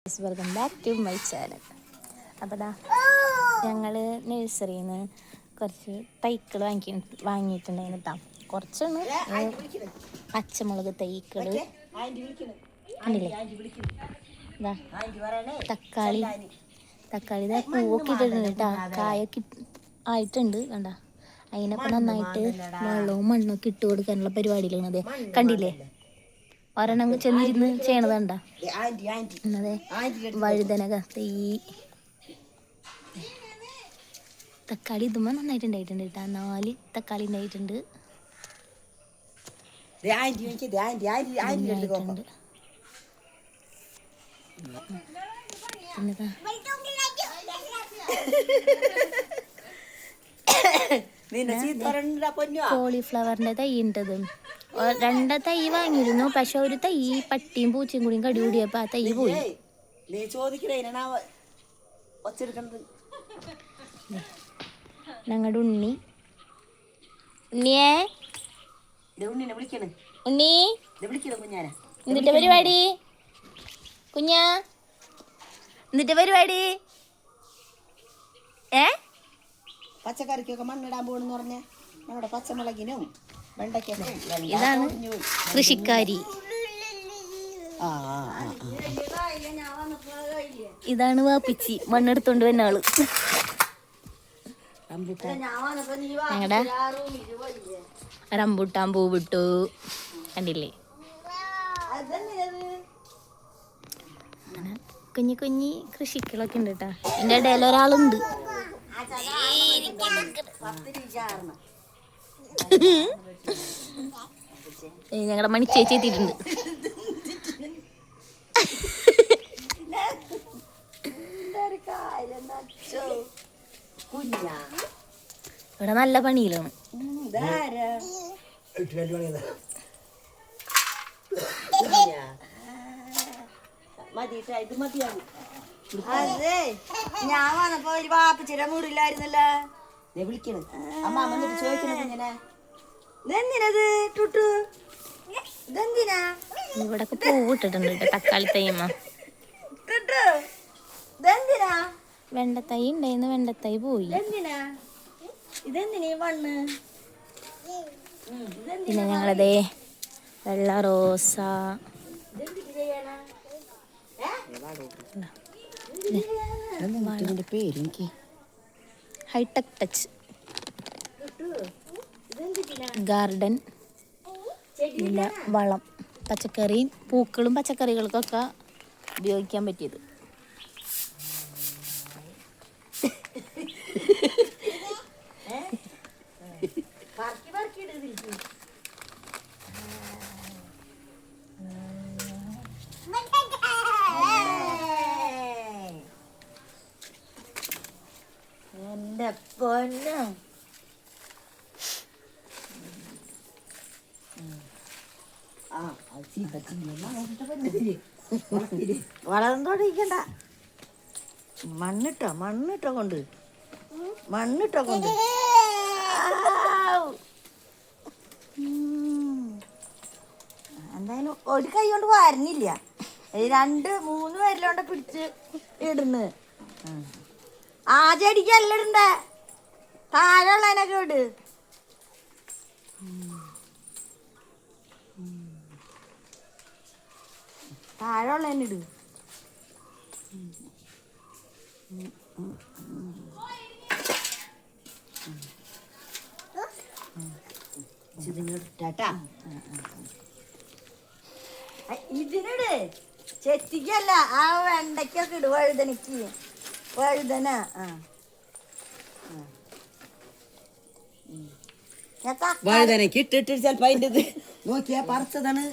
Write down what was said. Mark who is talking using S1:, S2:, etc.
S1: Welcome back to my channel. അപ്പോൾ ഞങ്ങൾ നഴ്സറിയിൽ നിന്ന് കുറച്ച് തൈകൾ വാങ്ങിയിട്ടുണ്ടായിരുന്നു കേട്ടോ. കുറച്ചൊന്ന് പച്ചമുളക് തൈകൾ കണ്ടില്ലേ. തക്കാളി പൂവൊക്കെ ഇട്ടിട്ടുണ്ട് കേട്ടോ. കായൊക്കെ ആയിട്ടുണ്ട് കണ്ട. അതിനൊക്കെ നന്നായിട്ട് വെള്ളവും മണ്ണൊക്കെ ഇട്ട് കൊടുക്കാനുള്ള പരിപാടിയിലാണ്. അതെ കണ്ടില്ലേ, ഒരെണ്ണം ചെന്നിരുന്ന് ചെയ്യണത് കണ്ട. അതെ വഴുതനക തൈ തക്കാളി ഇതുമ്പോൾ നന്നായിട്ടുണ്ടായിട്ടുണ്ട് കേട്ടോ. 4 തക്കാളി ഉണ്ടായിട്ടുണ്ട്. കോളിഫ്ലവറിന്റെ തൈ ഉണ്ടത്. 2 തൈ വാങ്ങിയിരുന്നു. പക്ഷെ ഒരു തൈ പട്ടിയും പൂച്ചയും കൂടിയും കടി കൂടിയപ്പോ ആ തൈ പോയി. ഞങ്ങളുടെ ഉണ്ണിയെ ഉണ്ണി എന്നിട്ട് പരിപാടി കുഞ്ഞാ, എന്നിട്ട് പരിപാടി
S2: പച്ചക്കറിക്കൊക്കെ മണ്ണിടാൻ പോണെന്ന് പറഞ്ഞ നമ്മുടെ പച്ചമുളകിനും വെണ്ടയ്ക്കൊക്കെ.
S1: ഇതാണ് കൃഷിക്കാരി. ഇതാണ് വാപ്പിച്ചി മണ്ണെടുത്തോണ്ട് വന്ന ആള്. ഞങ്ങളുടെ റംബൂട്ടാൻ പൂ വിട്ടു കണ്ടില്ലേ. കുഞ്ഞി കുഞ്ഞി കൃഷികളൊക്കെ ഉണ്ട് കേട്ടാ. എൻ്റെ ഇടയിൽ ഒരാളുണ്ട്. ഞങ്ങളുടെ മണിച്ചേച്ചി എത്തിയിട്ടുണ്ട്. ഇവിടെ നല്ല പണിയിലാണ്.
S2: അതെ ഞാൻ വന്നപ്പോ ഒരു വാപ്പിച്ചിര മൂടില്ലായിരുന്നല്ലോ. വിളിക്കണ് അമ്മ വന്നിട്ട് ചോദിക്കണത് ഇങ്ങനെ ഇതെന്തിനത് ടുട്ടു, ഇതെന്തിനാ?
S1: ഇവിടൊക്കെ പൂവിട്ടിട്ടുണ്ട് തക്കാളി തൈമ്മ.
S2: ടുട്ടു ഇതെന്തിനാ?
S1: വെണ്ടത്തൈ ഉണ്ടായിരുന്നു, വെണ്ടത്തൈ പോയി.
S2: എന്തിനാ ഇതെന്തിനാ മണ്ണ്?
S1: പിന്നെ ഞങ്ങളതേ വെള്ള റോസ, ഹൈടെക് ടച്ച് ഗാർഡൻ, പിന്നെ വളം, പച്ചക്കറിയും പൂക്കളും പച്ചക്കറികൾക്കൊക്കെ ഉപയോഗിക്കാൻ പറ്റിയത്.
S2: എന്റെ പൊന്നോ വളർന്നോണ്ടിരിക്കണ്ട. മണ്ണിട്ടോ കൊണ്ട് എന്തായാലും ഒരു കൈ കൊണ്ട് വരുന്നില്ല. 2-3 പേരിലോണ്ട പിടിച്ച് ഇടുന്നു. ആ ചെടിക്കല്ല ഇടണ്ടേ, താഴെ ഉള്ളതിനൊക്കെ ഇട്. താഴെ ഉള്ളതിനിട്. ഇതിനിട്, ചെത്തിക്കല്ല. ആ വെണ്ടയ്ക്കൊക്കെ ഇട്. വഴുതനക്ക് വഴുതന
S3: വഴുതനക്ക് ഇട്ടിട്ട് ചിലപ്പോ അതിൻ്റെ നോക്കിയാ പറിച്ചതാണ്